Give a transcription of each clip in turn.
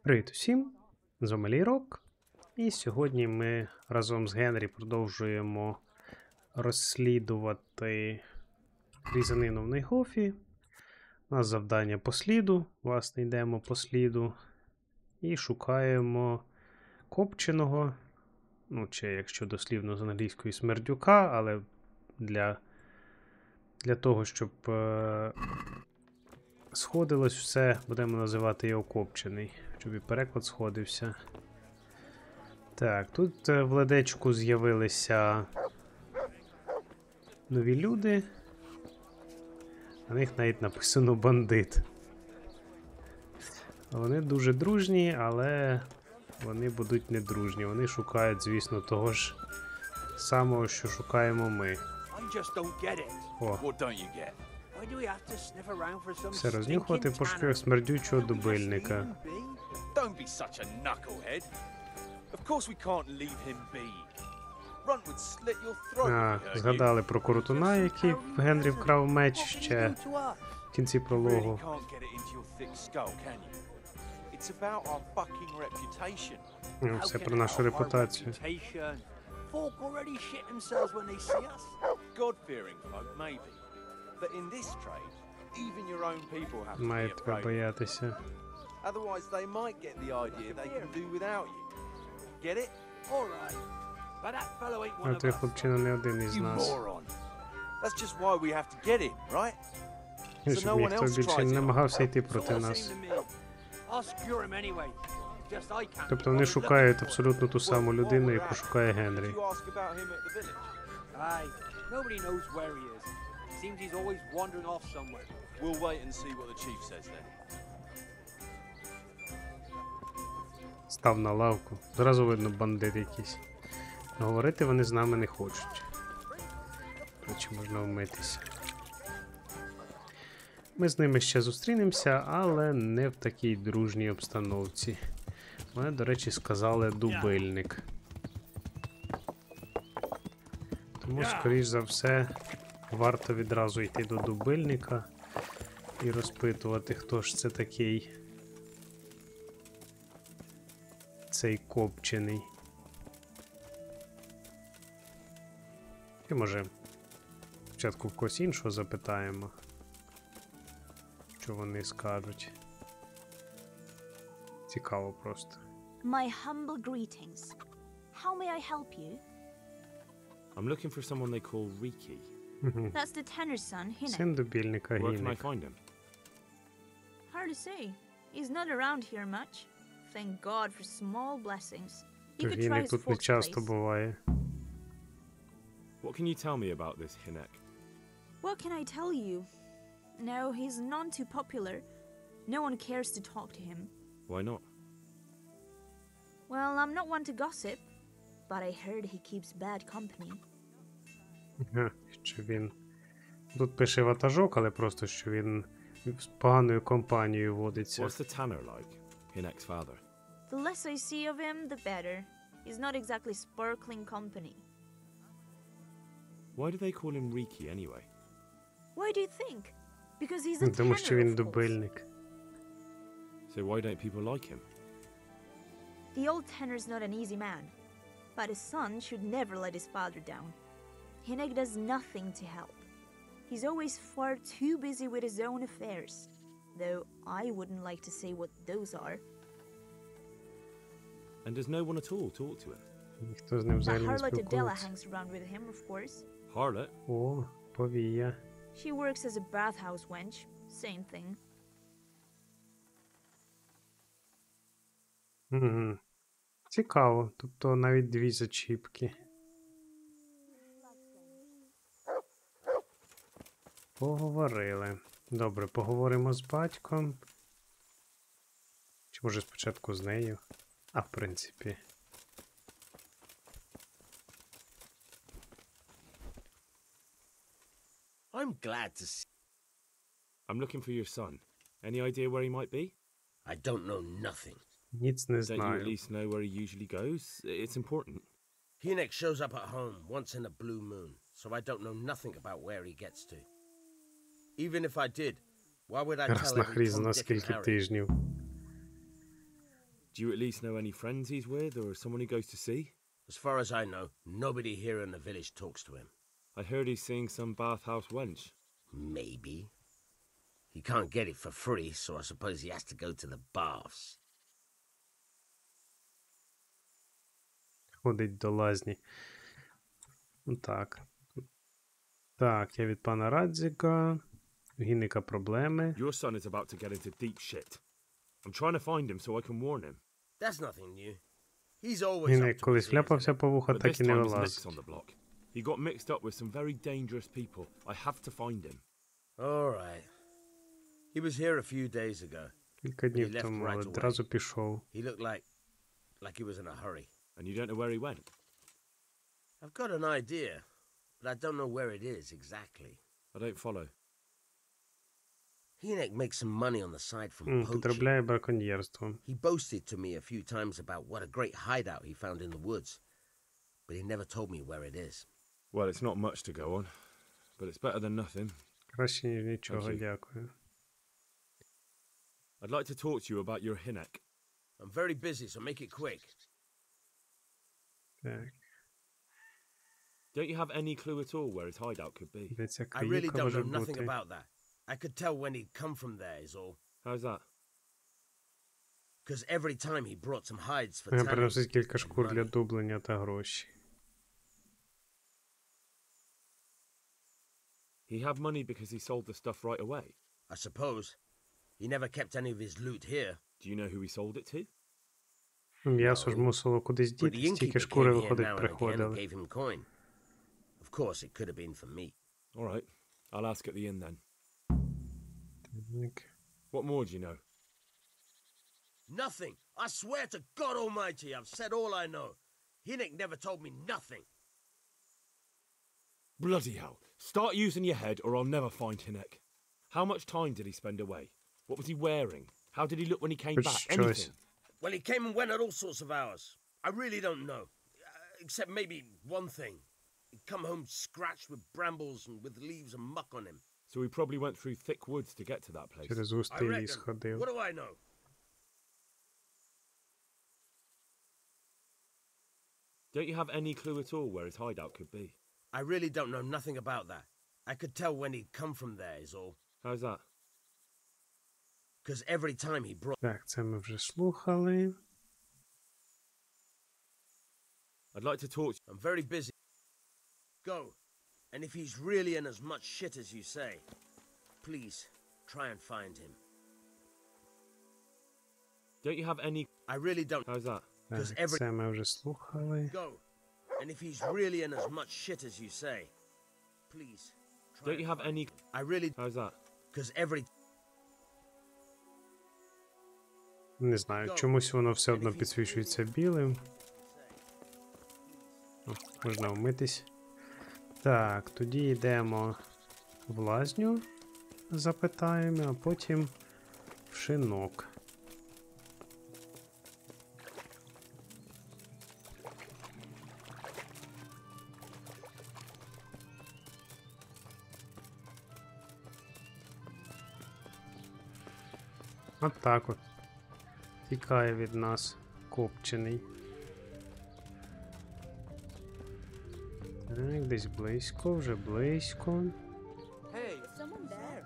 Привіт усім! З вами Рок. І сьогодні ми разом з Генрі продовжуємо розслідувати різанину в Найгофі. У нас завдання по сліду. Власне, йдемо по сліду і шукаємо Копченого. Ну, чи якщо дослівно з англійської смердюка, але для того, щоб сходилось все, будемо називати його Копчений, щоб і переклад сходився. Так, тут в ледечку з'явилися нові люди. На них навіть написано бандит. Вони дуже дружні, але вони будуть недружні. Вони шукають, звісно, того ж самого, що шукаємо ми. О. Все рознюхувати в пошуках смердючого дубильника. Згадали про Коротуна, який в Генрі вкрав меч ще в кінці прологу. Все про нашу репутацію. Має тебе боятися. А той хлопчина не один із нас. Щоб ніхто більше не намагався йти проти нас. Тобто вони шукають абсолютно ту саму людину, яку шукає Генрі. Став на лавку. Зразу видно бандит якийсь. Говорити вони з нами не хочуть. Чи можна вмитися. Ми з ними ще зустрінемося, але не в такій дружній обстановці. Вони, до речі, сказали дубильник. Тому, скоріш за все, варто відразу йти до дубильника і розпитувати, хто ж це такий. Цей Копчений. І може спочатку в когось іншого запитаємо, що вони скажуть. Цікаво просто. My humble greetings. How may I help you? I'm looking for someone they call Riki. That's the tanner's son, Hinek. Син дубільника Where can I Гінек. find him? Hard to say. He's not around here much. Thank God for small blessings. You could try Гінек his тут не fourth часто place. буває. What can you tell me about this Hinek? What can I tell you? No, he's none too popular. No one cares to talk to him. Why not? Well, I'm not one to gossip, but I heard he keeps bad company. Що він... Тут пише ватажок, але просто, що він з поганою компанією водиться. What's the tanner like? Hinek's father. The less I see of him, the better. He's not exactly sparkling company. Why do they call him Riki anyway? Why do you think? Because he's a Тому що tanner, він of course. дубильник. So why don't people like him? The old tanner's not an easy man, but his son should never let his father down. Hinek does nothing to help. He's always far too busy with his own affairs, though I wouldn't like to say what those are. And does no one at all talk to him? Ніхто з ним The взагалі не harlot Adela спілкується. hangs around with him, of course. Harlot? О, повія. She works as a bathhouse wench, same thing. Угу. Цікаво. Тобто навіть дві зачіпки. Поговорили. Добре, поговоримо з батьком. Чи може спочатку з нею? А, в принципі. I'm glad to see. I'm looking for your son. Any idea where he might be? I don't know nothing. Ніц не Don't you at знаю. least know where he usually goes? It's important. Hinek shows up at home once in a blue moon, so I don't know nothing about where he gets to. Even if I did, why would I Раз tell на every хріз Tom, на Dick, and скільки Harry? тижнів. Do you at least know any friends he's with, or someone he goes to see? As far as I know, nobody here in the village talks to him. I heard he's seeing some bathhouse wench. Maybe. He can't get it for free, so I suppose he has to go to the baths. Ходить до лазні. Так. Так, я від пана Радзіка. У Гінника проблеми. Your son is about to get into deep shit. I'm trying to find him so I can warn him. That's nothing new. He's always up Гінник to колись his ears вляпався in it. по вуха, But так this і не time his neck's вилазить. on the block. He got mixed up with some very dangerous people. I have to find him. All right. He was here a few days ago. Кілька днів тому, але одразу пішов. He looked like he was in a hurry. And you don't know where he went? I've got an idea, but I don't know where it is exactly. I don't follow. Hinek makes some money on the side from poaching. Підробляє браконьєрством. He boasted to me a few times about what a great hideout he found in the woods, but he never told me where it is. Well, it's not much to go on, but it's better than nothing. Краще, ніж нічого, Thank you. дякую. I'd like to talk to you about your Hinek. I'm very busy, so make it quick. Так, Don't you have any clue at all where his hideout could be? де ця I really криївка don't може know nothing бути? about that. I could tell when he'd come from there is all. How's that? Because every time he brought some hides for Він tanning приносить кілька and шкур для money. дублення та гроші. He have money because he sold the stuff right away. I suppose. He never kept any of his loot here. Do you know who he sold it to? М'ясо ж мусило кудись But the дітись, тільки innkeeper шкури, came here виходить, now and again and приходили. gave him coin. Of course, it could have been for me. All right. I'll ask at the inn then. Так. What more do you know? Nothing. I swear to God Almighty, I've said all I know. Hinek never told me nothing. Bloody hell. Start using your head or I'll never find Hinek. How much time did he spend away? What was he wearing? How did he look when he came Which back? choice? Anything? Well, he came and went at all sorts of hours. I really don't know. Except maybe one thing. He'd come home scratched with brambles and with leaves and muck on him. So he probably went through thick woods to get to that place. Через I густий ліс reckon. ходив. What do I know? Don't you have any clue at all where his hideout could be? I really don't know nothing about that. I could tell when he'd come from there is all. How's that? Because every time he brought... Так, це ми вже слухали. I'd like to talk to I'm very busy. Go. And if he's really in as much shit as you say, please try and find him. Don't you have any... I really don't... How's that? Because Так, every... це ми вже слухали. Go. And if he's really in as much shit as you say, please try Don't you and have find any... him. I really... How's that? Because every... Не знаю, чомусь воно все одно підсвічується білим. О, можна вмитись. Так, тоді йдемо в лазню, запитаємо, а потім в шинок. От так от. Тікає від нас Копчений. Так, десь близько, вже близько. Hey, someone there.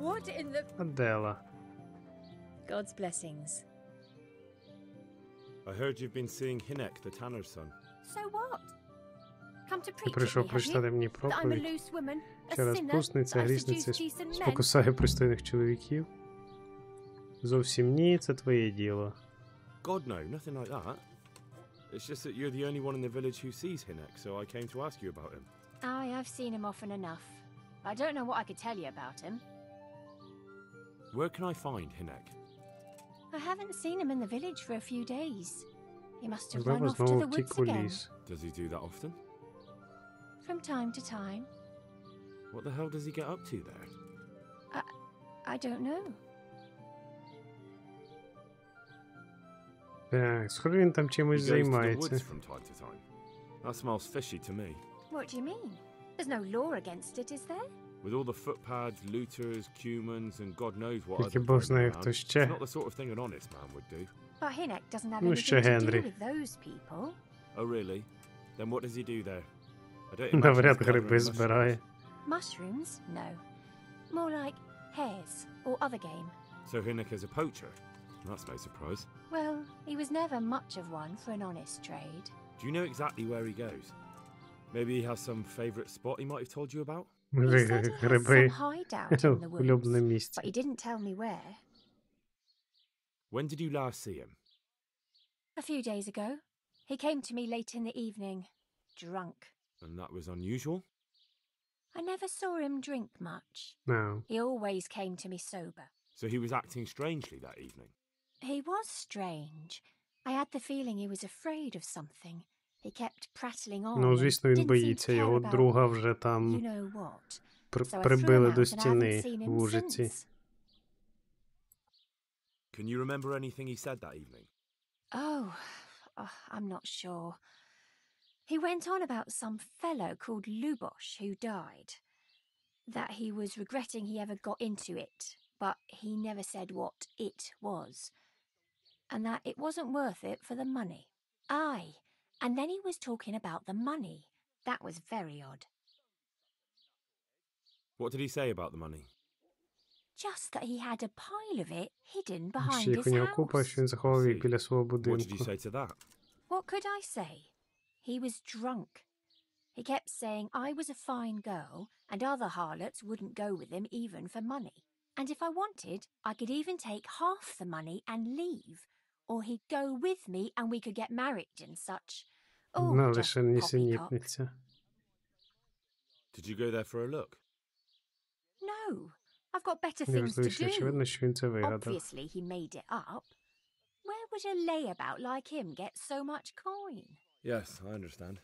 What in the... Адела. God's blessings. I heard you've been seeing Hinek, the tanner's son. So what? Come to Ти preach at прийшов me, have you? прочитати мені That I'm a проповідь. loose woman, a Ще раз sinner, пусниця, that I грішниця, seduce decent men. спокусає пристойних чоловіків. Зовсім ні, це твоє діло. God, no, nothing like that. It's just that you're the only one in the village who sees Hinek, so I came to ask you about him. Aye, I've seen him often enough. I don't know what I could tell you about him. Where can I find Hinek? I haven't seen him in the village for a few days. He must have run Можливо, off to знову the втік woods у again. ліс. Does he do that often? From time to time. What the hell does he get up to there? I don't know. Так, схоже, він там He чимось goes to the займається. woods from time to time. That smells fishy to me. What do you mean? There's no law against it, is there? With all the footpads, looters, cumans, and God knows what Тільки others Бог roaming знає, around, хто it's ще. not the sort of thing an honest man would do. But Hinnock doesn't have Ну, anything ще to do Генрі. with those people. Oh, really? Then what does he do there? I don't imagine Навряд he's гриби gathering збирає. Mushrooms? No. More like hares or other game. So Hinnock is a poacher? That's no surprise. Well, he was never much of one for an honest trade. Do you know exactly where he goes? Maybe he has some favourite spot he might have told you about? He Може, said he has гриби some hideout in the woods, улюблене місце. but he didn't tell me where. When did you last see him? A few days ago, he came to me late in the evening, drunk. And that was unusual? I never saw him drink much. No. He always came to me sober. So he was acting strangely that evening? He was strange. I had the feeling he was afraid of something. He kept prattling on. Ну, and звісно, він didn't seem to боїться. care Його about друга вже you там know what. So I threw прибили him до out and I haven't стіни seen в him Ужиці. since. Can you remember anything he said that evening? Oh, I'm not sure. He went on about some fellow called Lubosh who died. That he was regretting he ever got into it, but he never said what it was. And that it wasn't worth it for the money. Aye, and then he was talking about the money. That was very odd. What did he say about the money? Just that he had a pile of it hidden Що behind їх his у нього купа, що house. він заховав їх See. біля свого What did you будинку. say to that? What could I say? He was drunk. He kept saying I was a fine girl and other harlots wouldn't go with him even for money. And if I wanted, I could even take half the money and leave. Or he'd go with me and we could get married and such. Oh, Ну, just лише poppycock. нісенітниця. Did you go there for a look? No, I've got better things to Неважливіше, do. очевидно, що він це вигадав. Obviously, he made it up. Where would a layabout like him get so much coin? Yes, I understand.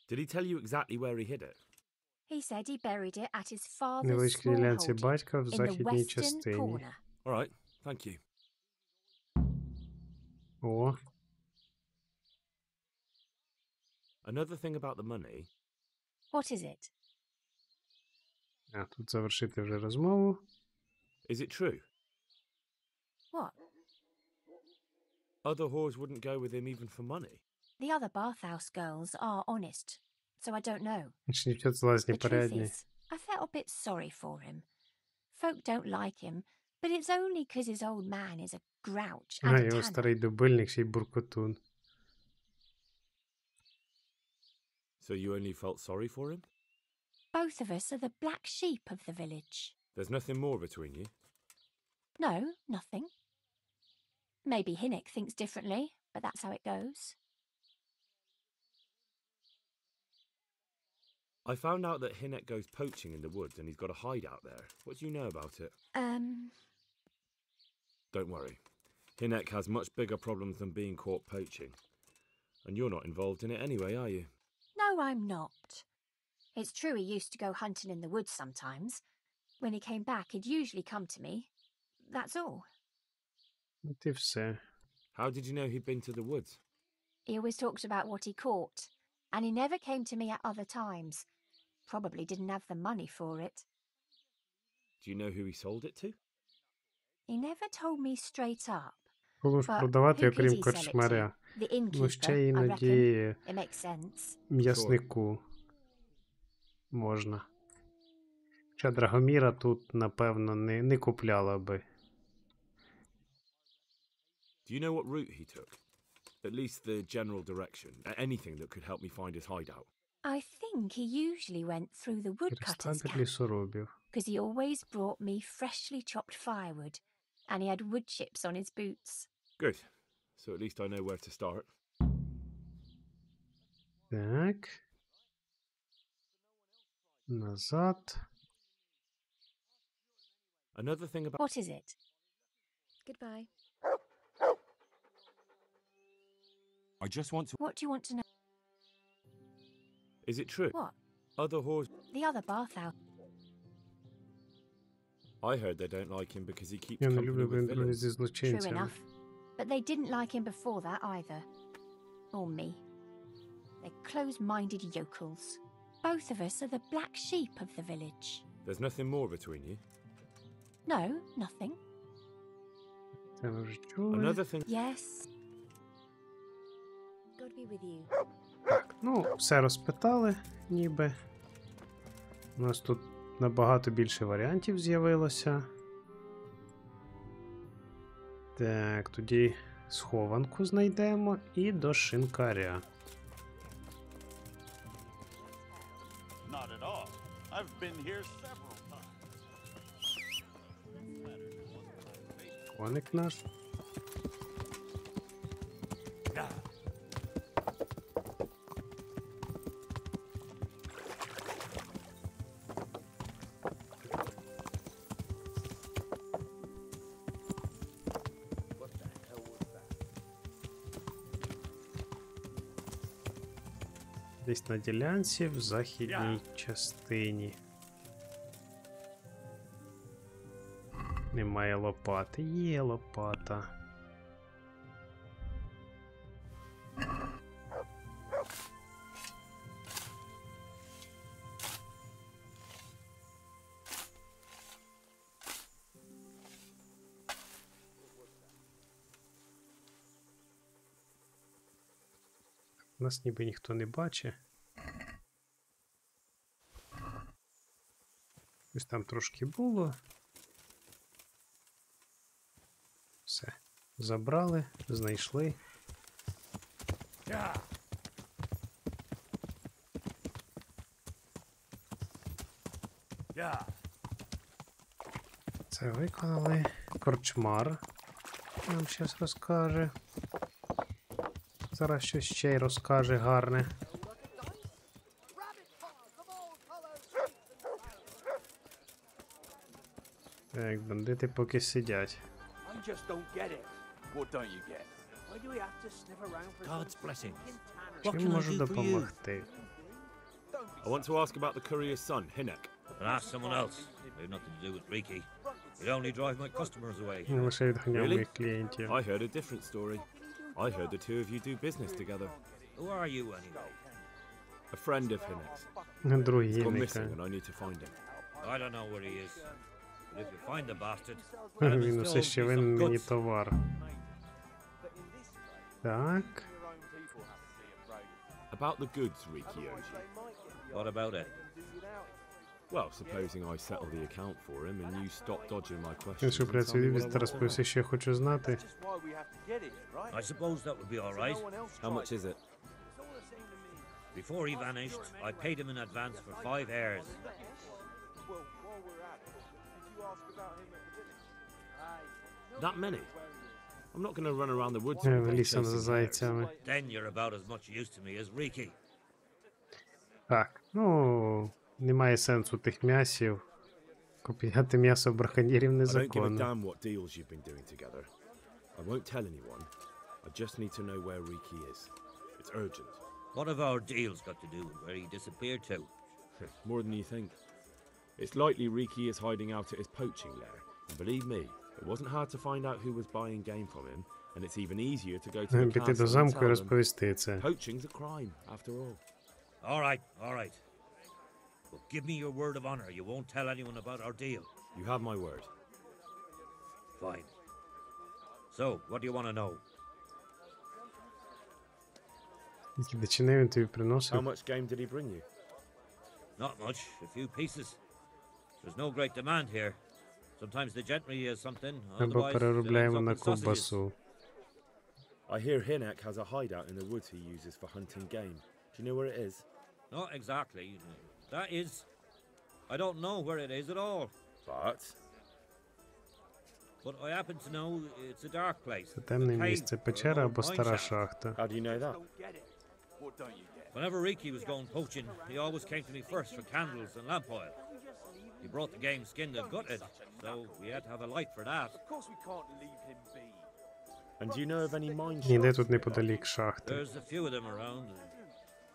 Did he tell you exactly where he hid it? He said he buried it at his father's Невеличкій small ділянці holding батька в in the західній western частині. corner. All right, thank you. О, Another thing about the money. What is it? а тут завершити вже розмову. Is it true? What? Other whores wouldn't go with him even for money. The other bathhouse girls are honest, so I don't know. Інші дівчат з лазні The truth порядні. is, I felt a bit sorry for him. Folk don't like him, but it's only 'cause his old man is a grouch and А, a його tanner. старий дубильник, ще й буркотун. So you only felt sorry for him? Both of us are the black sheep of the village. There's nothing more between you? No, nothing. Maybe Hinnock thinks differently, but that's how it goes. I found out that Hinnock goes poaching in the woods and he's got a hideout there. What do you know about it? Don't worry. Hinnock has much bigger problems than being caught poaching. And you're not involved in it anyway, are you? No, I'm not. It's true he used to go hunting in the woods sometimes. When he came back, he'd usually come to me. That's all. От і все. How did you know he'd been to the woods? He always talked about what he caught, and he never came to me at other times. Probably didn't have the money for it. Do you know who he sold it to? He never told me straight up. Кого ж But продавати, who could окрім he sell it to? корчмаря? The Ну, innkeeper, ще I reckon. іноді It makes sense. м'яснику можна. Хоча Драгоміра тут, напевно, не купляла би. Do you know what route he took? At least the general direction. Anything that could help me find his hideout. I think he usually went through the woodcutter's Через табір camp, лісоробів. because he always brought me freshly chopped firewood, and he had wood chips on his boots. Good. So at least I know where to start. Так. Назад. Another thing about... What is it? Goodbye. I just want to... What do you want to know? Is it true? What? Other whores... The other bathhouse. I heard they don't like him because he keeps Я не company люблю, бо він with дружить villains. зі True злочинцями. enough. But they didn't like him before that either. Or me. They're close-minded yokels. both of us are the black sheep of the village. There's nothing more between you? No, nothing. Це ми вже чули. Another thing... Yes. God be with you. Так, ну, все розпитали, ніби. У нас тут набагато більше варіантів з'явилося. Так, тоді схованку знайдемо і до шинкаря. Not at all. I've been here several times. Коник наш. Десь на ділянці в західній частині. Немає лопати. Є лопата. Нас ніби ніхто не бачить. Ось там трошки було. Все. Забрали, знайшли. Це виконали. Корчмар нам щось розкаже. Зараз щось ще й розкаже гарне. Так, бандити поки сидять. God's blessing. Чим можу допомогти? I want to ask about the courier's son, Hinek. And ask someone else. They've nothing to do with Riki. They only drive my customers away. Не лише відганяв Really? моїх клієнтів. I heard a different story. I heard the two of you do business together. Who are you anyway? A friend of Hinek's. Другий He's gone гінника. missing and I need to find him. I don't know where he is. But if you find the bastard, let him Він instill усе ще me винен some мені guts. товар. Так. About the goods Riki owes you. What about it? Well, supposing I settle the account for him and you stop dodging my questions. Якщо and tell me працює what I від want to розповісти, know. що я хочу знати. I suppose that would be all right. How much is it? Before he vanished, I paid him in advance for 5 hairs. That many? I'm not going to run around the woods. Лісом за зайцями. Then you're about as much use to me as Riki. Так, ну, немає сенсу тих м'ясів. Купувати м'ясо браконьєрів I don't give a незаконно. damn what deals you've been doing together. I won't tell anyone. I just need to know where Riki is. It's urgent. What have our deals got to do with where he disappeared to? More than you think. It's likely Riki is hiding out at his poaching lair. And believe me, it wasn't hard to find out who was buying game from him, and it's even easier to go to the Піти до castle and замку і tell them розповісти це. poaching's a crime, after all. All right, all right. But give me your word of honor you won't tell anyone about our deal. You have my word. Fine. So, what do you want to know? Які дичини він тобі How приносив? much game did he bring you? Not much, a few pieces. There's no great demand here. Sometimes the gentry is something, Або otherwise it ends переробляємо up на in sausages. ковбасу. I hear Hinek has a hideout in the woods he uses for hunting game. Do you know where it is? Not exactly. That is... I don't know where it is at all. But But I happen to know it's a dark place. Це темне A cave місце, or an печера old або mine стара shaft. шахта. how do you know that? Whenever Riki was going poaching, he always came to me first for candles and lamp oil. He brought the game skinned and gutted, so we had to have a light for that. And do you know of any mine Ніде shafts тут nearby? неподалік шахти. There's a few of them around.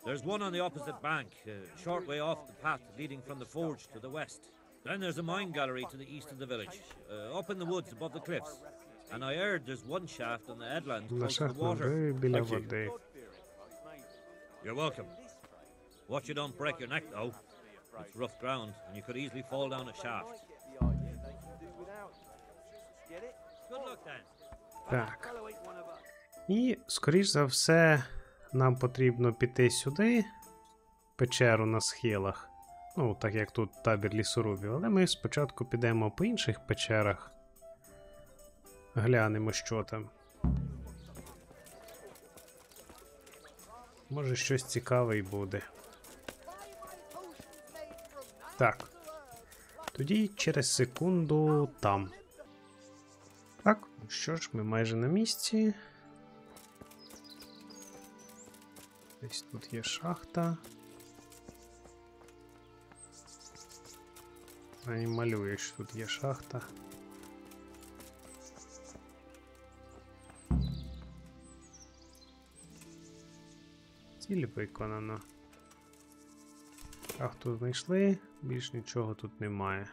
There's one on the opposite bank, a short way off the path leading from the forge to the west. Then there's a mine gallery to the east of the village, up in the woods above the cliffs. And I heard there's one shaft on the headland На close to the шахтному water. обриві біля Thank you. води. You're welcome. Watch you don't break your neck, though. It's rough ground, and you could easily fall down a shaft. Good luck, then. Так. І, скоріш за все, нам потрібно піти сюди, печеру на схилах. Ну, так як тут табір лісорубів. Але ми спочатку підемо по інших печерах. Глянемо, що там. Може, щось цікаве й буде. Так. Тоді через секунду там. Так, що ж, ми майже на місці. Десь тут є шахта. Ані малює, що тут є шахта. Ціль виконано. Шахту знайшли, більш нічого тут немає.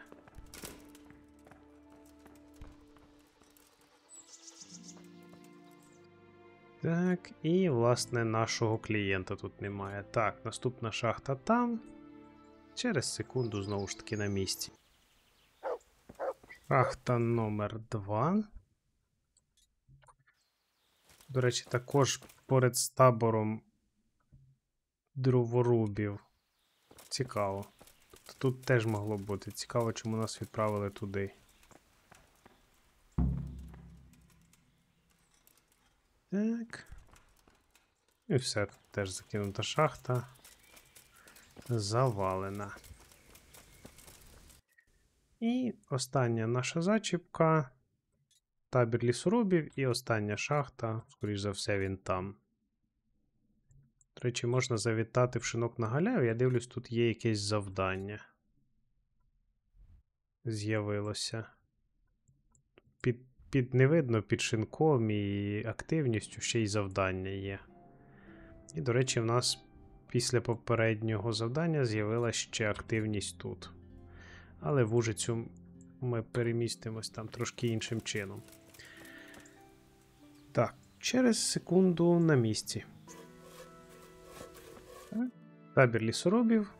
Так, і, власне, нашого клієнта тут немає. Так, наступна шахта там. Через секунду, знову ж таки, на місці. Шахта номер 2. До речі, також поряд з табором дроворубів. Цікаво. Тут теж могло бути. Цікаво, чому нас відправили туди. Так. І все, тут теж закинута шахта. Завалена. І остання наша зачіпка. Табір лісорубів і остання шахта. Скоріш за все, він там. До речі, можна завітати в шинок на галяві. Я дивлюсь, тут є якесь завдання. З'явилося. Не видно під шинком і активністю ще й завдання є. І, до речі, в нас після попереднього завдання з'явилася ще активність тут. Але в Ужицю ми перемістимось там трошки іншим чином. Так, через секунду на місці. Табір лісорубів.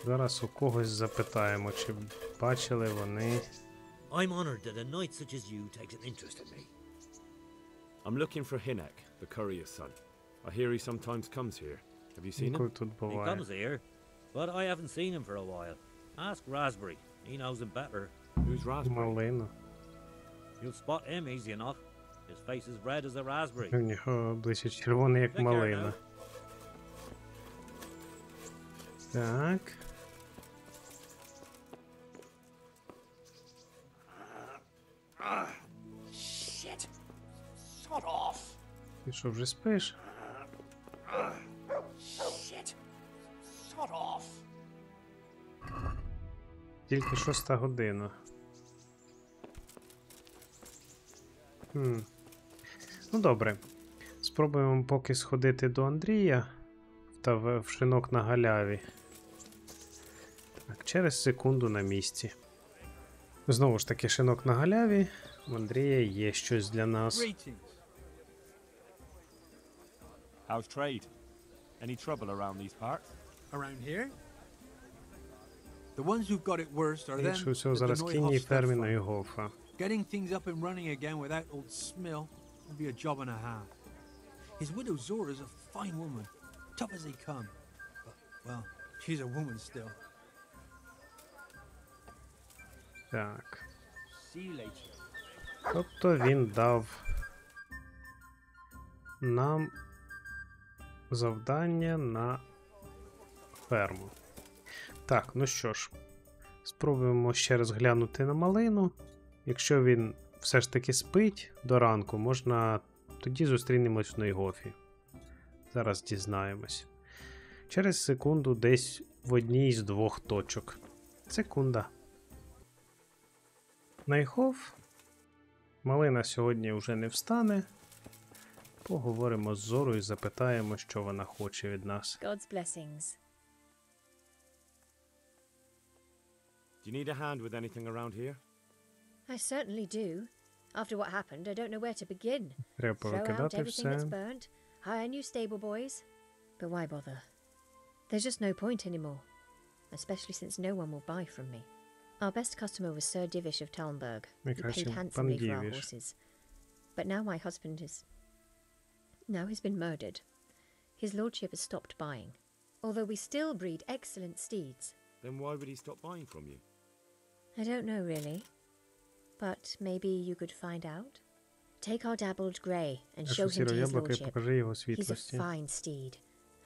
Зараз у когось запитаємо, чи бачили вони... I'm honored that a knight such as you takes an interest in me. I'm looking for Hinek, the courier's son. I hear he sometimes comes here. Have you seen him? Тут He буває. comes here, but I haven't seen him for a while. Ask Raspberry. He knows him better. Who's Raspberry? Малина. You'll spot him easy enough. His face is red as a raspberry. У нього обличчя червоне, як Take care малина. now. Так. Shit. Sod off. Ти що, вже спиш? Shit. Sod off. Тільки 6 година. Ну добре. Спробуємо поки сходити до Андрія та в шинок на галяві. Так, через секунду на місці. Знову ж таки, шинок на галяві. У Андрія є щось для нас. How's trade? Any trouble around these parts? Around here? The ones who've got it worst are them Більше всього that the зараз кінні і Neuhoff Ферміна stuff і from. Гофа. Getting things up and running again without old Smill will be a job and a half. His widow Zora's a fine woman, tough as they come. But, well, she's a woman still. Так. See you later. Тобто він дав нам завдання на ферму. Так, ну що ж, спробуємо ще раз глянути на малину. Якщо він все ж таки спить до ранку, можна тоді зустрінемось в Нойгофі. Зараз дізнаємось. Через секунду десь в одній з двох точок. Секунда. Нойгоф. Малина сьогодні вже не встане. Поговоримо з Зорою, запитаємо, що вона хоче від нас. God's blessings. Do you need a hand with anything around here? I certainly do. After what happened, I don't know where to begin. Треба Throw out повикидати everything that's все. burnt, hire new stable boys. But why bother? There's just no point anymore, especially since no one will buy from me. Our best customer was Sir Divish of Talmberg. He paid handsomely for our horses. But now my husband is... now he's been murdered. His lordship has stopped buying. Although we still breed excellent steeds. Then why would he stop buying from you? I don't know, really. But maybe you could find out? Take our dabbled grey and show him to his lordship. He's a fine steed.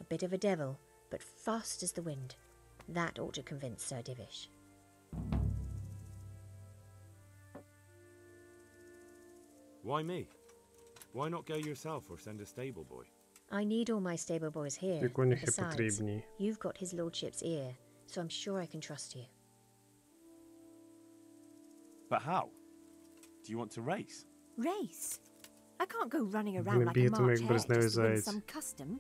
A bit of a devil, but fast as the wind. That ought to convince Sir Divish. Why me? Why not go yourself or send a stable boy? I need all my stable boys here. And besides, you've got his lordship's ear, so I'm sure I can trust you. But how? Do you want to race? Race? I can't go running around like a March hare just to win some custom.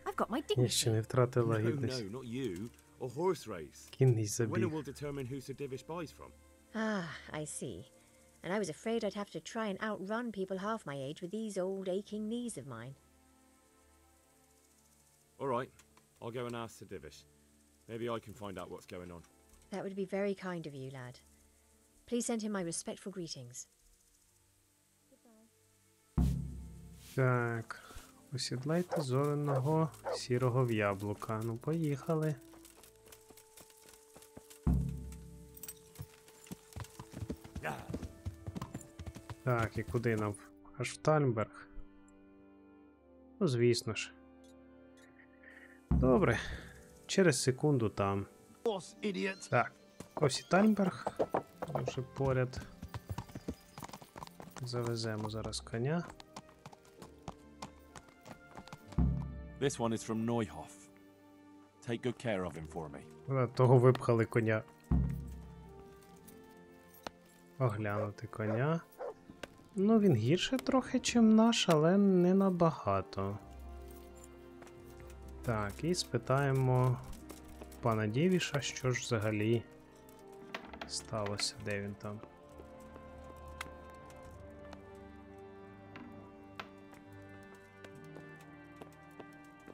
I've got my dignity. No, not you. A horse race. The winner will determine who Sir Divish buys from. Ah, I see. And I was afraid I'd have to try and outrun people half my age with these old aching knees of mine. All right, I'll go and ask Sir Divish. Maybe I can find out what's going on. That would be very kind of you, lad. Please send him my respectful greetings. Так, осідлайте зореного сірого в яблука. Ну, поїхали. Так, і куди нам? Аж в Тальмберг. Ну, звісно ж. Добре. Через секунду там. Так, ось і Тальмберг. Вже поряд. Завеземо зараз коня. This one is from Neuhof. Take good care of him for me. Того випхали коня. Оглянути коня. Ну, він гірше трохи, чим наш, але не набагато. Так, і спитаємо пана Дівіша, що ж взагалі сталося, де він там.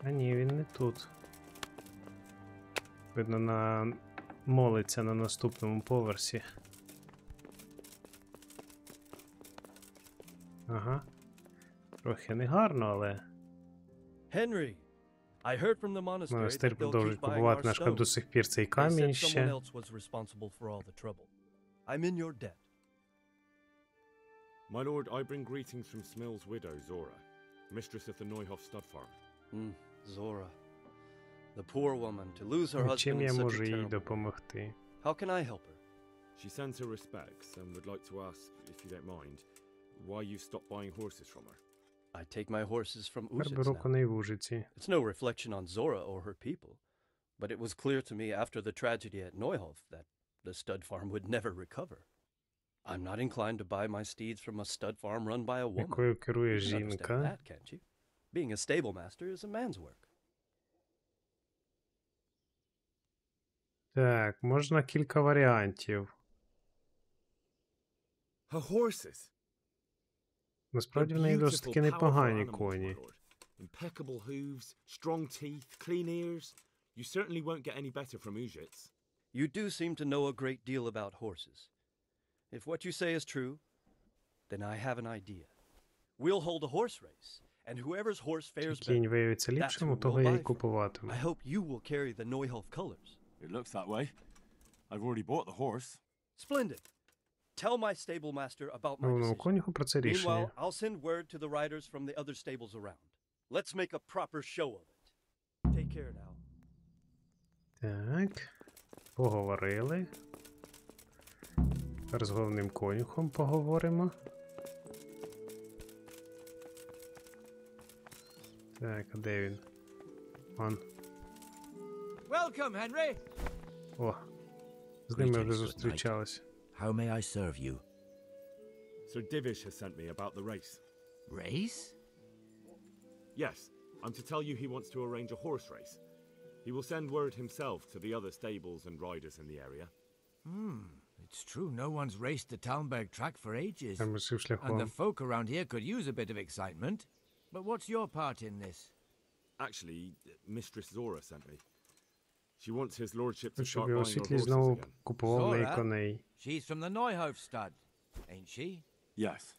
А ні, він не тут. Видно, молиться на наступному поверсі. Ага. Трохи негарно, але... Henry, I heard from the monastery Монастир that they'll продовжують keep buying купувати our наш хаб до stones. сих пір цей They камінь said ще. someone else was responsible for all the trouble. I'm in your debt. My lord, I bring greetings from Smill's widow, Zora, mistress of the Neuhof stud farm. Zora. The poor woman, to lose her husband Чим in я such a можу їй terrible... допомогти? How can I help her? She sends her respects and would like to ask, if you don't mind, why you stopped buying horses from her. I take my horses from Тепер Uzits беру now. коней в Ужиці. It's no reflection on Zora or her people, but it was clear to me after the tragedy at Neuhof that the stud farm would never recover. I'm not inclined to buy my steeds from a stud farm run by a woman. Якою керує You can understand жінка. that, can't you? Being a stable master is a man's work. Так, можна кілька варіантів. Her horses! Насправді в неї досить таки непогані коні. Impeccable hooves, strong teeth, clean ears. You certainly won't get any better from Uzits. You do seem to know a great deal about horses. If what you say is true, then I have an idea. We'll hold a horse race, and whoever's horse fares Кінь better, виявиться that's ліпшим, who у того we'll я buy й from. купуватиму. I hope you will carry the Neuhof colors. It looks that way. I've already bought the horse. Splendid. Tell my stable master about my Головному decision. конюху про це Meanwhile, рішення. I'll send word to the riders from the other stables around. Let's make a proper show of it. Take care now. Так, поговорили. Тепер з головним конюхом поговоримо. Так, а де він? Вон. Welcome, Henry. О, з ними вже зустрічалися. How may I serve you? Sir Divish has sent me about the race. Race? Yes, I'm to tell you he wants to arrange a horse race. He will send word himself to the other stables and riders in the area. It's true no one's raced the Talmberg track for ages. Там висив And the шляхом. folk around here could use a bit of excitement. But what's your part in this? Actually, Mistress Zora sent me. She wants his lordship to Щоб start його buying your світлі horses знову again. купував неї коней. She's from the Neuhof stud, ain't she? Yes.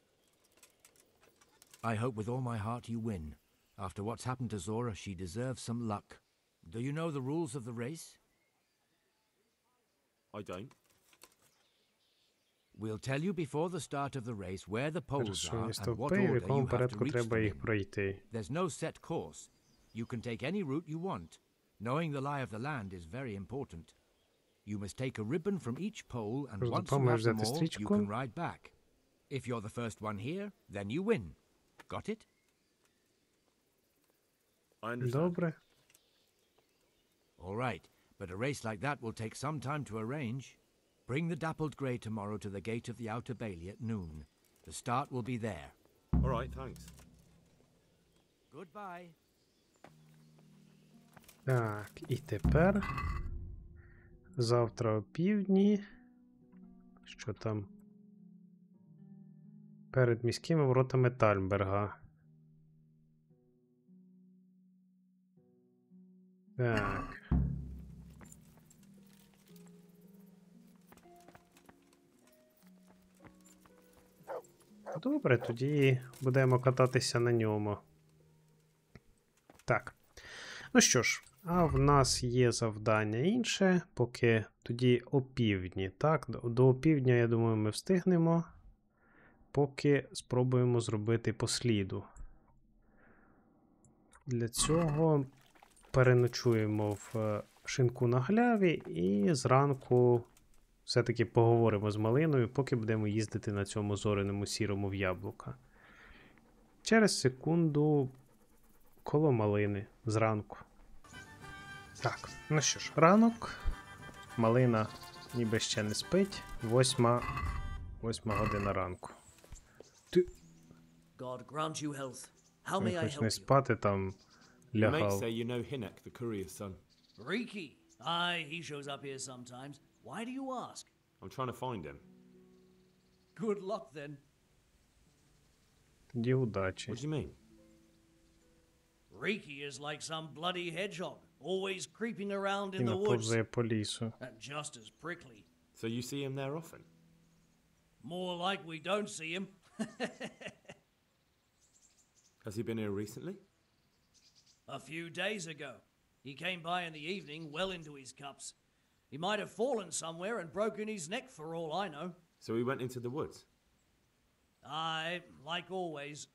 I hope with all my heart you win. After what's happened to Zora, she deserves some luck. Do you know the rules of the race? I don't. We'll tell you before the start of the race where the poles Хорошо, are є and what стовпи, в order якому you have to порядку reach треба them їх in. пройти. There's no set course. You can take any route you want. Knowing the lie of the land is very important. You must take a ribbon from each pole, and Просто once you маєш have them взяти all, you стрічку. can ride back. If you're the first one here, then you win. Got it? I understand. Добре. All right, but a race like that will take some time to arrange. Bring the dappled grey tomorrow to the gate of the Outer Bailey at noon. The start will be there. All right, thanks. Goodbye. Так, і тепер завтра о півдні. Що там? Перед міськими воротами Тальмберга. Так. Добре, тоді будемо кататися на ньому. Так. Ну що ж, а в нас є завдання інше, поки тоді опівдні. Так, до опівдня, я думаю, ми встигнемо. Поки спробуємо зробити по сліду. Для цього переночуємо в шинку на гляві і зранку все-таки поговоримо з малиною, поки будемо їздити на цьому зоряному сірому в яблука. Через секунду коло малини зранку. Так, ну що ж, ранок. Малина ніби ще не спить. 8 година ранку. Ти... God grant you health. How may I Хоч help не you? спати там You may лягав. say you know Hinnock, the courier's son. Riki. Aye, he shows up here sometimes. Why do you ask? I'm trying to find him. Good luck then. Тоді удачі. What do you mean? Riki is like some bloody hedgehog, always creeping around І in the woods. наповзає по лісу. And just as prickly. So you see him there often? More like we don't see him. Has he been here recently? A few days ago. He came by in the evening, well into his cups. He might have fallen somewhere and broken his neck for all I know. So he went into the woods? Aye, like always.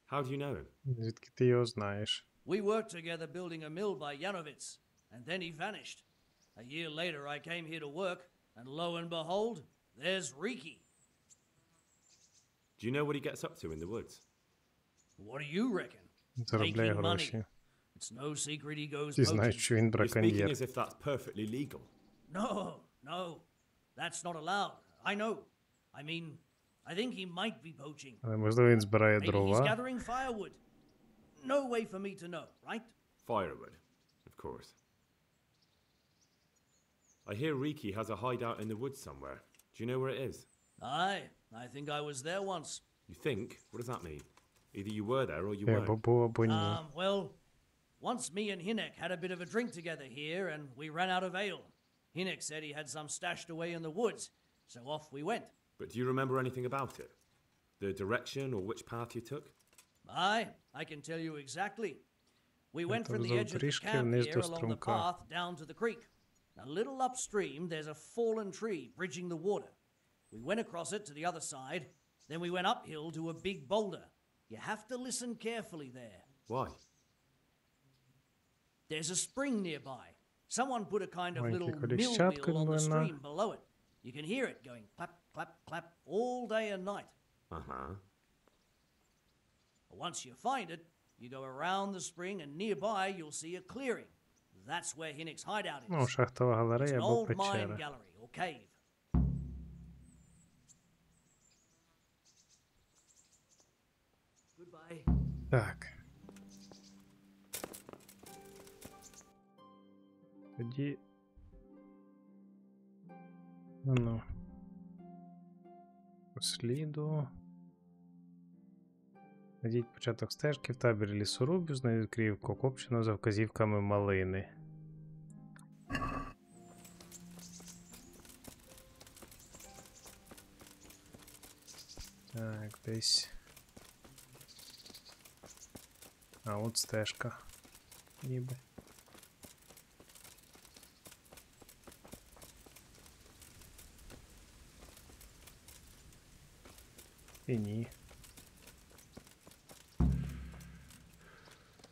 How do you know him? Звідки ти його знаєш? We worked together building a mill by Yanovitz, and then he vanished. A year later I came here to work, and lo and behold, there's Riki. Do you know what he gets up to in the woods? What do you reckon? Заробляє Making money. гроші. It's no secret he goes Ти знаєш, poaching. що він You're speaking браконьєр. as if that's perfectly legal. No, that's not allowed. I know. I mean, I think he might be poaching. Але можливо він збирає Maybe he's дрова. gathering firewood. No way for me to know, right? Firewood, of course. I hear Riki has a hideout in the woods somewhere. Do you know where it is? Aye, I think I was there once. You think? What does that mean? Either you were there or you Або weren't. був, або ні. Well, once me and Hinnock had a bit of a drink together here, and we ran out of ale. Hinnock said he had some stashed away in the woods, so off we went. But do you remember anything about it? The direction or which path you took? Aye, I can tell you exactly. We went from the вздовж edge of the доріжки camp вниз here до along the струмка. path down to the creek. A little upstream, there's a fallen tree bridging the water. We went across it to the other side, then we went uphill to a big boulder. You have to listen carefully there. Why? There's a spring nearby. Someone put a kind of Маленький little коліщатко mill on the на- stream below it. You can hear it going clap, clap, clap all day and night. Uh-huh. Once you find it, you go around the spring and nearby you'll see a clearing. That's where Hinnock's hideout is. Ну, шахтова It's галерея an або old mine печера. gallery or cave. Goodbye. Так. Тоді. Ну. По сліду. Найдіть початок стежки в таборі лісорубів, знайдіть крівку Копченого за вказівками малини. Так, десь. А, от стежка. Ніби. І ні.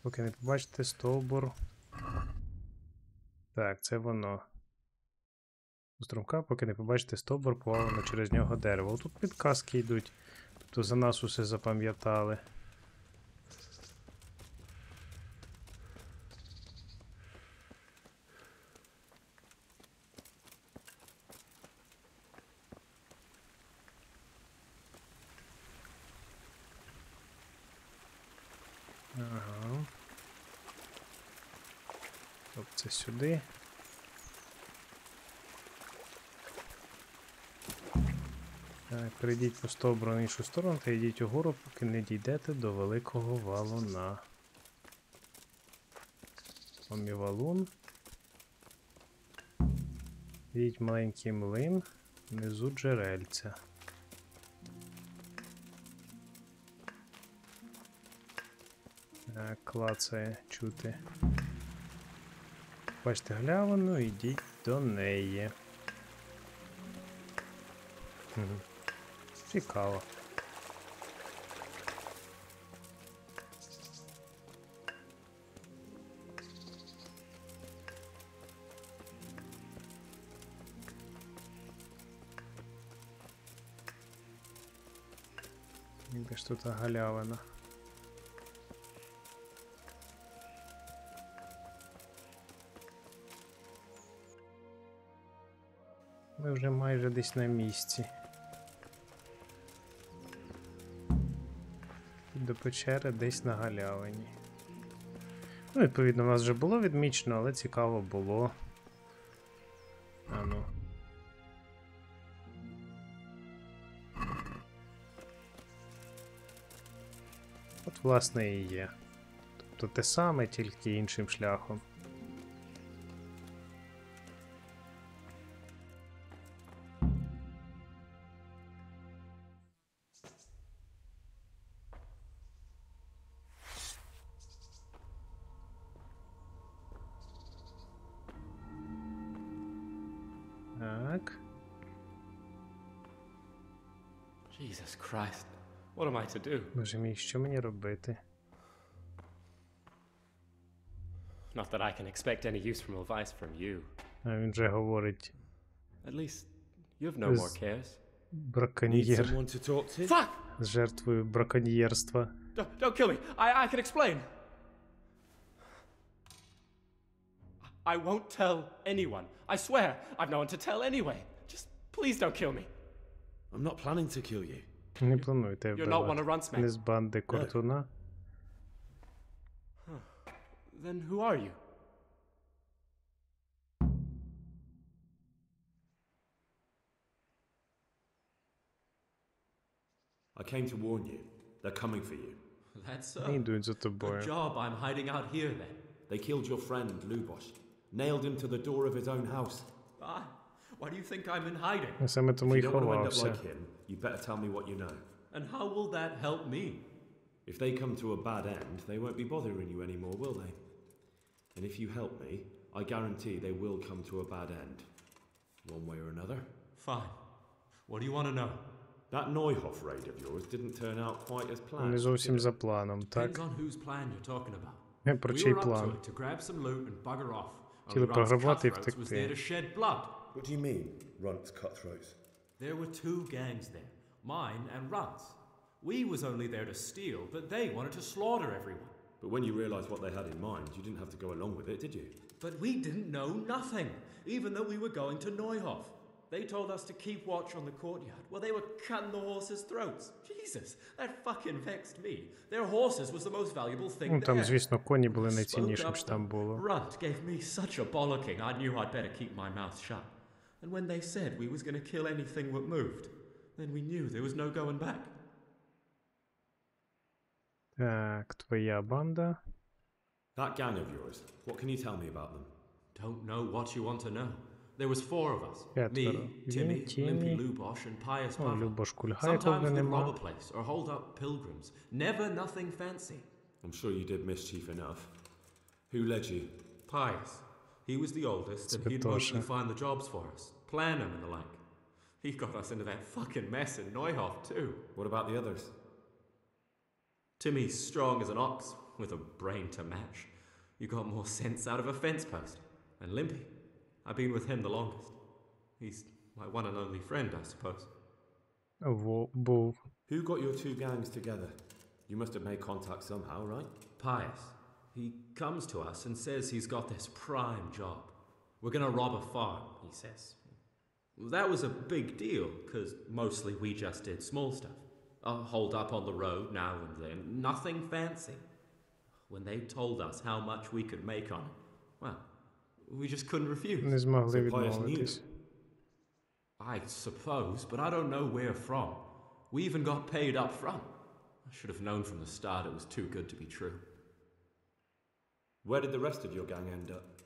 Поки не побачите стовбур. Так, це воно. У струмка, поки не побачите стовбур, повалено через нього дерево. Тут підказки йдуть. Тобто за нас усе запам'ятали. Ага. Тобто це сюди. Так, перейдіть по стовбуру на іншу сторону та йдіть угору, поки не дійдете до великого валуна. Валун. Йдіть маленький млин, внизу джерельця. Так, клацає чути. Бачите галявину, йдіть до неї. Угу. Цікаво. Де ж тут галявина? Ми вже майже десь на місці. До печери десь на галявині. Ну, відповідно, у нас вже було відмічено, але цікаво було. Ану. От, власне, і є. Тобто те саме, тільки іншим шляхом. Так. Jesus Christ. What am I to do? Боже мій, що мені робити? Not that I can expect any useful advice from you. А він же говорить. At least you have no more cares. Браконьєр. Fuck! З жертвою браконьєрства. Don't kill me. I can explain. I won't tell anyone. I swear. I've no one to tell anyway. Just please don't kill me. I'm not planning to kill you. Не плануйте You're not one of вбивати. Runtsman. Не з банди Кортуна. Then who are you? I came to warn you. They're coming for you. That's Вони йдуть за тобою. Good job I'm hiding out here then. They killed your friend, Lubosh. Nailed him to the door of his own house. Why do you think I'm in hiding? Я саме тому If і you don't want to end up ховався. like him, you better tell me what you know. And how will that help me? If they come to a bad end, they won't be bothering you anymore, will they? And if you help me, I guarantee they will come to a bad end. One way or another. Fine. What do you want to know? That Neuhoff raid of yours didn't turn out quite as planned. Не зовсім за планом, Depends так? on whose plan you're talking about. Про We чий were up to план? it to grab some loot and bugger off. Хотіли Only Runt's програбувати і cutthroats was there втекти. to shed blood. What do you mean, Runt's cutthroats? There were two gangs there, mine and Runt's. We was only there to steal, but they wanted to slaughter everyone. But when you realised what they had in mind, you didn't have to go along with it, did you? But we didn't know nothing, even though we were going to Neuhoff. They told us to keep watch on the courtyard while they were cutting the horses' throats. Jesus, that fucking vexed me. Their horses was the most valuable thing Ну, там, there. звісно, коні були Spoke найціннішим, up, що там було. Runt gave me such a bollocking, I knew I'd better keep my mouth shut. And when they said we was going to kill anything that moved, then we knew there was no going back. Так, твоя банда. That gang of yours, what can you tell me about them? Don't know what you want to know. There was 4 of us. П'ятеро. Me, Timmy, Limpy Lubosh, and Pius О, Pava. Любош Кульга, якого Sometimes we'd нема. rob a place or hold up pilgrims. Never nothing fancy. I'm sure you did mischief enough. Who led you? Pius. He was the oldest, and he'd mostly find the jobs for us, plan them and the like. He got us into that fucking mess in Neuhof, too. What about the others? Timmy's strong as an ox, with a brain to match. You got more sense out of a fence post. And Limpy, I've been with him the longest. He's my one and only friend, I suppose. Who got your 2 gangs together? You must have made contact somehow, right? Pius. He comes to us and says he's got this prime job. We're gonna rob a farm, he says. That was a big deal, because mostly we just did small stuff. Hold up on the road now and then, nothing fancy. When they told us how much we could make on it, well, we just couldn't refuse. Не змогли відмовитись. I suppose, but I don't know where from. We even got paid up front. I should have known from the start it was too good to be true. Where did the rest of your gang end up?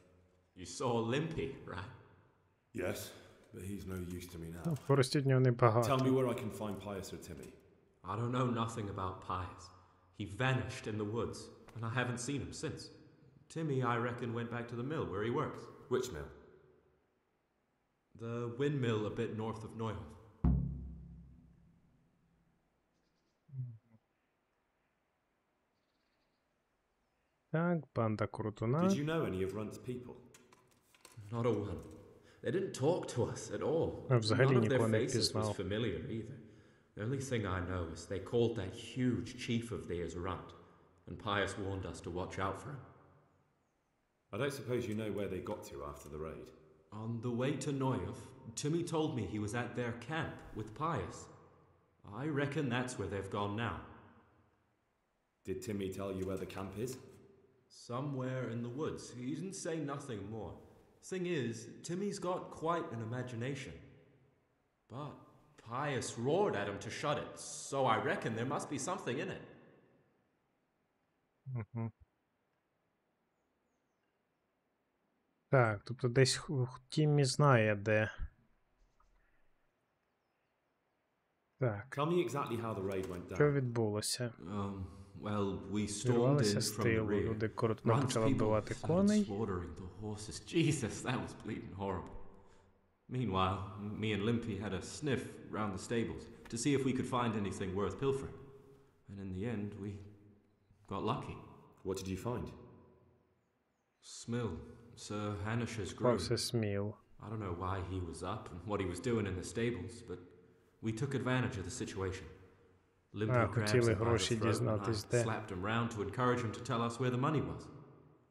You saw Limpy, right? Yes, but he's no use to me now. Користі в нього небагато. Tell me where I can find Pius or Timmy. I don't know nothing about Pius. He vanished in the woods, and I haven't seen him since. Timmy, I reckon, went back to the mill where he works. Which mill? The windmill a bit north of Neuhof. Так, банда Крутуна. Did you know any of Runt's people? Not a one. They didn't talk to us at all. Взагалі None of their нікого не faces was впізнав. familiar either. The only thing I know is they called that huge chief of theirs Runt, and Pius warned us to watch out for him. I don't suppose you know where they got to after the raid? On the way to Neuhof, Timmy told me he was at their camp with Pius. I reckon that's where they've gone now. Did Timmy tell you where the camp is? Somewhere in the woods. He didn't say nothing more. Thing is, Timmy's got quite an imagination. But Pius roared at him to shut it, so I reckon there must be something in it. Так, тобто десь Тіммі знає, де. Так. Tell me exactly how the raid went down. Що відбулося? Well, we stormed Вирвалися in з from the тилу, rear. люди коротко Runt's почали people вбивати started коней. slaughtering the horses. Jesus, that was bleeding horrible. Meanwhile, me and Limpy had a sniff round the stables to see if we could find anything worth pilfering. And in the end, we got lucky. What did you find? Smill, Sir Hanish's groom. Попався Сміл. I don't know why he was up and what he was doing in the stables, but we took advantage of the situation. Limpy grabbed хотіли him by the гроші throat and дізнатись, I де. slapped him round to encourage him to tell us where the money was.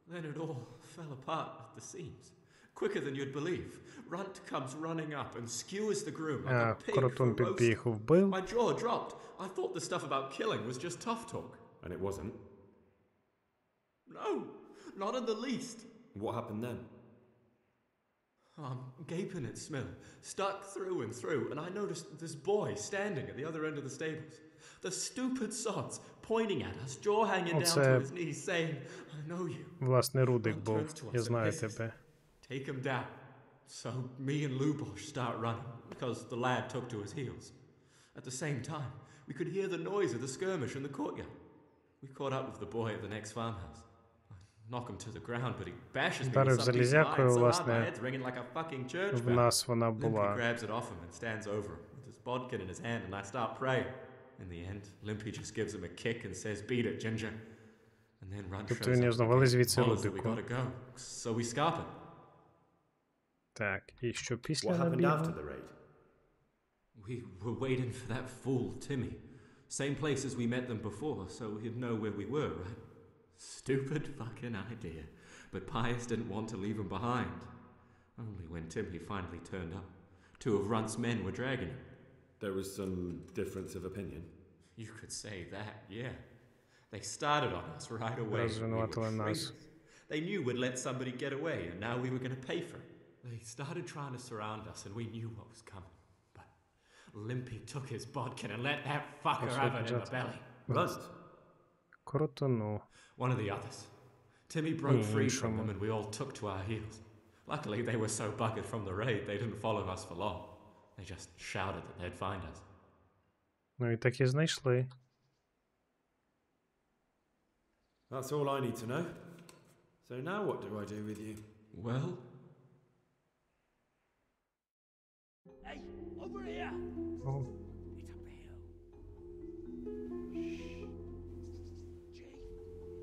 Then it all fell apart at the seams. Quicker than you'd believe. Runt comes running up and skewers the groom like a pig Коротун for підбіг, roasting. вбив. My jaw dropped. I thought the stuff about killing was just tough talk. And it wasn't? No, not in the least. What happened then? I'm gaping at Smill, stuck through and through, and I noticed this boy standing at the other end of the stables. The stupid sods pointing at us, jaw hanging down to his knees, saying, I know you. Власне, Рудик був. Я знаю тебе. Take him down. So me and Lubosh start running, because the lad took to his heels. At the same time, we could hear the noise of the skirmish in the courtyard. We caught up with the boy at the next farmhouse. I knock him to the ground, but he bashes me with something залізякою, so hard my власне, head's ringing like a fucking church в bell. нас вона Limpy була. grabs it off him and stands over him with his bodkin in his hand, and I start praying. In the end, Limpy just gives him a kick and says, beat it, Ginger. And then Runt Тобто shows він up узнавали звідси and tells us that we Рудику. gotta go. So we scarp it. Так, і що після What happened набігу? after the raid? We were waiting for that fool, Timmy. Same place as we met them before, so he'd know where we were, right? Stupid fucking idea. But Pius didn't want to leave him behind. Only when Timmy finally turned up, 2 of Runt's men were dragging him. There was some difference of opinion? You could say that, yeah. They started on us right away. Розвинували нас. They knew we'd let somebody get away, and now we were going to pay for it. They started trying to surround us, and we knew what was coming. But Limpy took his bodkin and let that fucker have it in the belly. Rust. Крутону. One of the others. Timmy broke free from them and we all took to our heels. Luckily, they were so buggered from the raid, they didn't follow us for long. They just shouted that they'd find us. Ну і так і знайшли. That's all I need to know. So now what do I do with you? Well? Hey, over here! Oh. It's up the hill. Shh. Jay,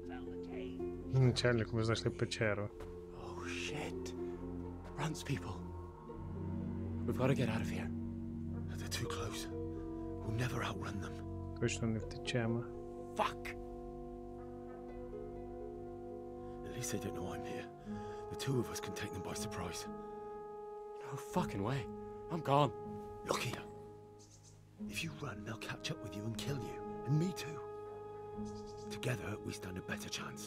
found the cave. Начальник, ми знайшли печеру. Oh shit. Runs people. We've got to get out of here. They're too close. We'll never outrun them. Точно не втечемо. Fuck! At least they don't know I'm here. The two of us can take them by surprise. No fucking way. I'm gone. Look here. If you run, they'll catch up with you and kill you. And me too. Together, we stand a better chance.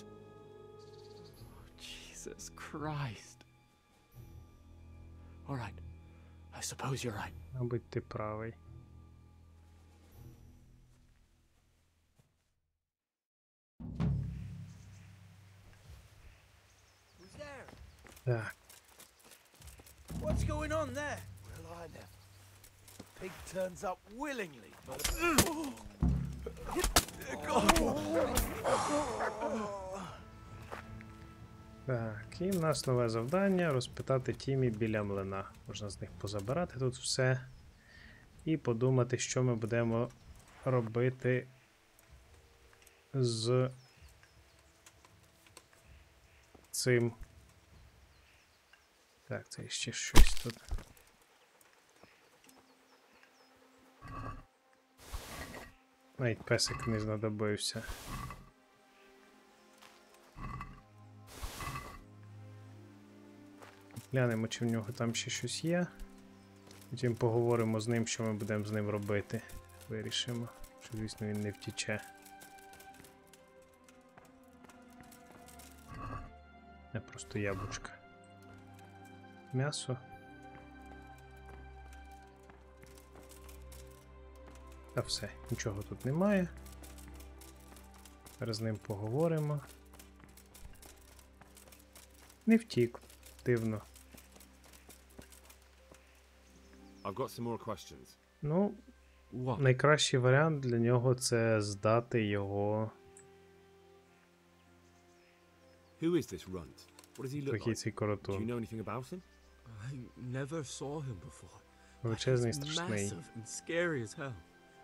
Oh, Jesus Christ. All right. I suppose you're right. Мабуть, ти правий. Так. What's going on there? Well, I never. Pig turns up willingly, but... Так, і в нас нове завдання розпитати Тімі біля млина. Можна з них позабирати тут все. І подумати, що ми будемо робити з цим. Так, це ще щось тут. Навіть песик не знадобився. Глянемо, чи в нього там ще щось є. Потім поговоримо з ним, що ми будемо з ним робити. Вирішимо, що, звісно, він не втіче. Не просто яблучка. М'ясо. Та все, нічого тут немає. Зараз з ним поговоримо. Не втік. Дивно. I've got some more questions. Ну, найкращий варіант для нього це здати його. Who is this runt? What does he look Такий like? цей Do коротун. you know anything about him? I never saw him before. Величезний, He's страшний. massive and scary as hell.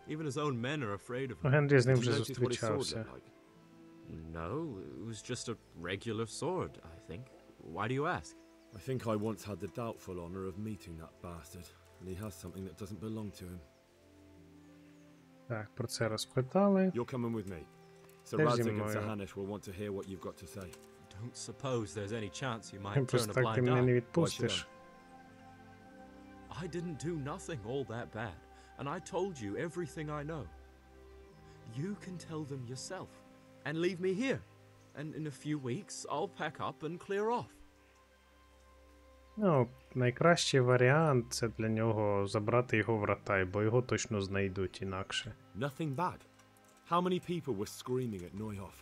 Even his own men are afraid of him. Генрі з ним Did you вже notice what his sword зустрічався. looked like? No, it was just a regular sword, I think. Why do you ask? I think I once had the doubtful honor of meeting that bastard, and he has something that doesn't belong to him. Так, про це розпитали. You're coming with me. Sir Теж зі Radzig and мною. Sir Hanush will want to hear what you've got to say. Don't suppose there's any chance you might turn Просто a так ти blind мене не eye. відпустиш. I didn't do nothing all that bad, and I told you everything I know. You can tell them yourself, and leave me here. And in a few weeks, I'll pack up and clear off. Ну, найкращий варіант це для нього забрати його в Ратай, бо його точно знайдуть інакше. Nothing bad. How many people were screaming at Neuhof?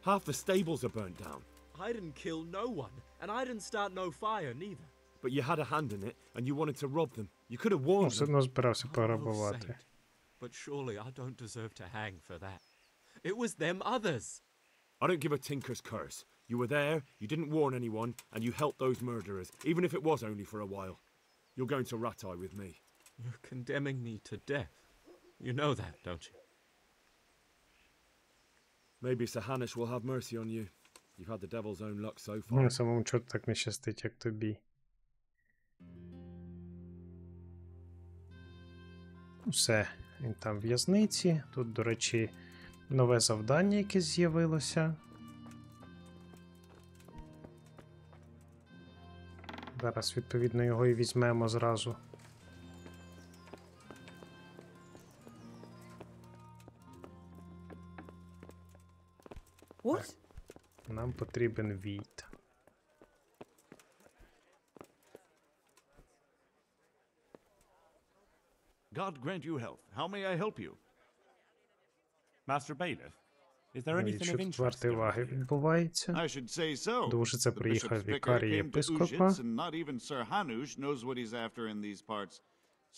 Half the stables are burnt down. I didn't kill no one, and I didn't start no fire neither. But you had a hand in it, and you wanted to rob them. You could have Ну, warned все them. одно збирався Oh, пограбувати. saint. But surely I don't deserve to hang for that. It was them others. I don't give a tinker's curse. You were there, you didn't warn anyone, and you helped those murderers, even if it was only for a while. You're going to Ratai with me. You're condemning me to death. You know that, don't you? Maybe Sir Hanush will have mercy on you. You've had the devil's own luck so far. Ну, самому чорту так не щастить, як тобі. Все, він там в в'язниці. Тут, до речі, нове завдання, яке з'явилося. Зараз, відповідно, його і візьмемо зразу. What? Нам потрібен війт. God grant you health. How may I help you? Master Bailiff, Відчут ваги відбувається. Дуже це приїхав вікар єпископа.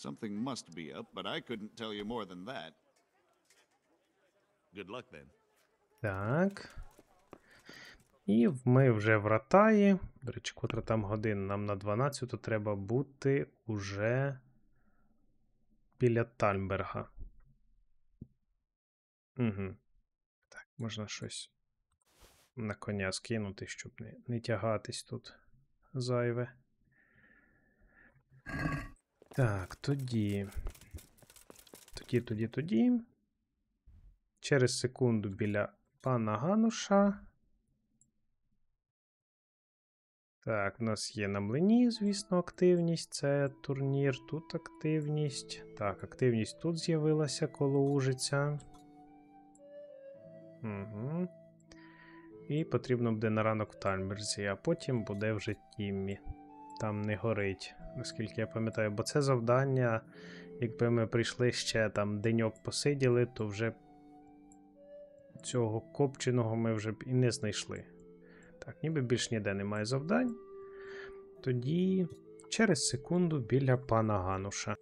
Something must be up, but I couldn't tell you more than that. Good luck then. Так. І ми вже в Ратаї. До речі, котра там година? Нам на 12 треба бути уже біля Тальмберга. Угу. Так, можна щось на коня скинути, щоб не тягатись тут зайве. Так, тоді. Через секунду біля пана Гануша. Так, в нас є на млині, звісно, активність. Це турнір, тут активність. Так, активність тут з'явилася коло Ужиця. Угу. І потрібно буде на ранок в Тальмберзі, а потім буде вже Тіммі. Там не горить, наскільки я пам'ятаю. Бо це завдання, якби ми прийшли ще там деньок посиділи, то вже цього Копченого ми вже б і не знайшли. Так, ніби більш ніде немає завдань. Тоді через секунду біля пана Гануша.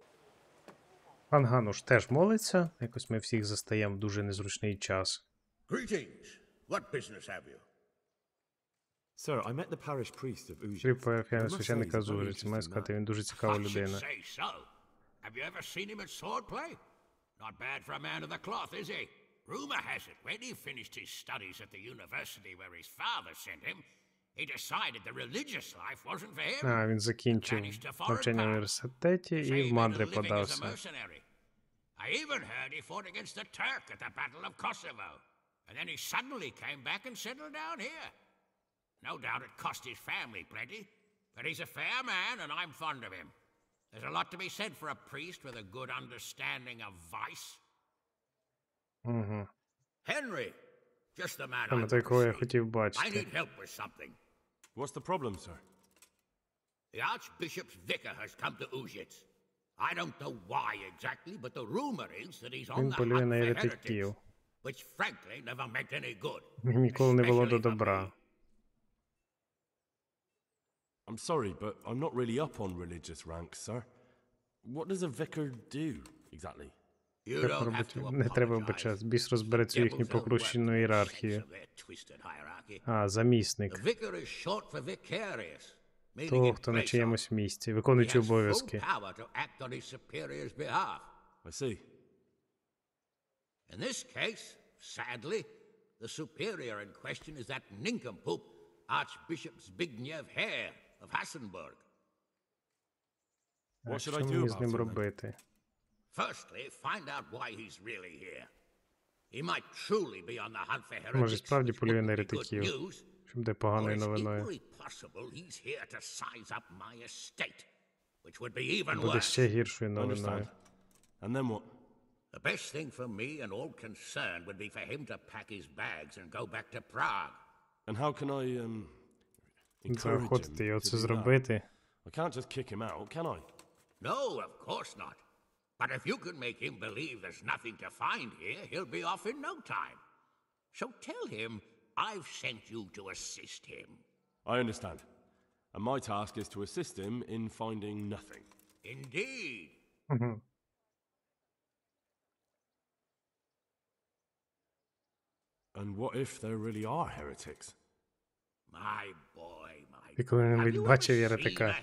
Пан Гануш теж молиться. Якось ми всіх застаємо в дуже незручний час. Greetings. What business have you? Sir, I met the parish priest of Ujit. Священника з Ужиці. Маю сказати, він дуже цікава людина. Have you ever seen him at swordplay? Not bad for a man of the cloth, is he? Rumor has it, when he finished his studies at the university where his father sent him, he decided the religious life wasn't for him. Він закінчив навчання в університеті і в мандри подався. I even heard he fought against the Turk at the Battle of Kosovo. And then he suddenly came back and settled down here. No doubt it cost his family plenty, but he's a fair man and I'm fond of him. There's a lot to be said for a priest with a good understanding of vice. Henry, just the man I want to see. I need help with something. What's the problem, sir? The Archbishop's vicar has come to Ujits. I don't know why exactly, but the rumor is that he's on the hunt for heretics, which frankly never meant any good. Ніколи не було до добра. I'm sorry, but I'm not really up on religious ranks, sir. What does a vicar do, exactly? Не треба вбачати. Біс розбереться у їхню покручену ієрархію. Замісник. Того, хто на чиємусь місці, виконуючи обов'язки. In this case, sadly, the superior in question is that nincompoop, Archbishop Zbigniew Hare of Hassenburg. What should I do about him? Firstly, find out why he's really here. He might truly be on the hunt for heretics. Може, справді полює на еретиків, щоб буде поганою новиною. Буде ще гіршою новиною. The best thing for me and all concerned would be for him to pack his bags and go back to Prague. And how can I заохотити його це зробити? I can't just kick him out, can I? No, of course not. But if you can make him believe there's nothing to find here, he'll be off in no time. So tell him I've sent you to assist him. I understand. And my task is to assist him in finding nothing. Indeed. And what if there really are heretics? My boy, Ти коли-небудь бачив єретика?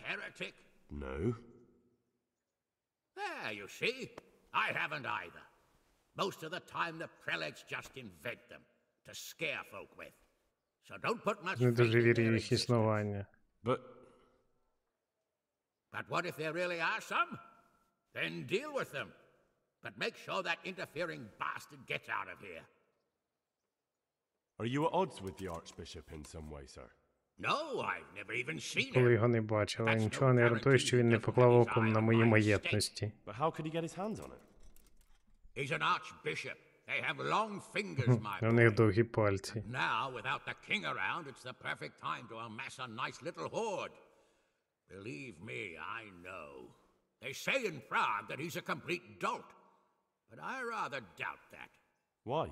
No. There, you see. I haven't either. Most of the time the prelates just invent them to scare folk with. So don't put much Не дуже faith in вірю their в їх існування. But what if there really are some? Then deal with them. But make sure that interfering bastard gets out of here. Are you at odds with the Archbishop in some way, sir? No, I've never even seen Коли him. його не бачив, але нічого не рятує, що він не поклав оком на мої маєтності. But how could he get his hands on it? He's an archbishop. They have long fingers, my У boy. них довгі пальці. Now, without the king around, it's the perfect time to amass a nice little hoard. Believe me, I know. They say in Prague that he's a complete dolt. But I rather doubt that. Why?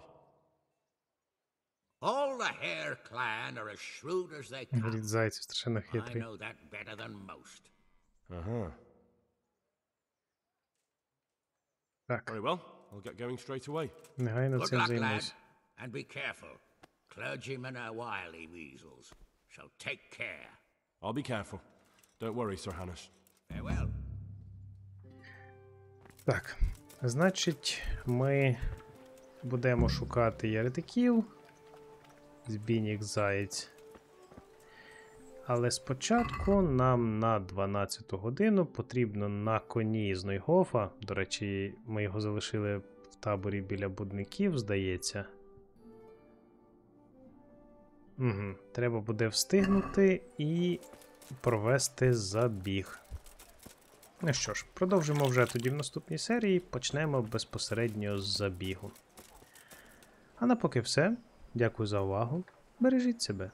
All the Hare clan are as shrewd as they come. Говорить, зайців страшенно I хитрий. know that better than most. Uh-huh. Так. Very well. I'll get going straight away. Негайно Good цим luck, lad, займусь. and be careful. Clergymen are wily weasels, so take care. I'll be careful. Don't worry, Sir Hannes. Farewell. Так, значить, ми будемо шукати єретиків. Збійник заєць. Але спочатку нам на 12 годину потрібно на коні з Нойгофа. До речі, ми його залишили в таборі біля будників, здається. Угу. Треба буде встигнути і провести забіг. Ну що ж, продовжимо вже тоді в наступній серії. Почнемо безпосередньо з забігу. А на поки все. Дякую за увагу. Бережіть себе.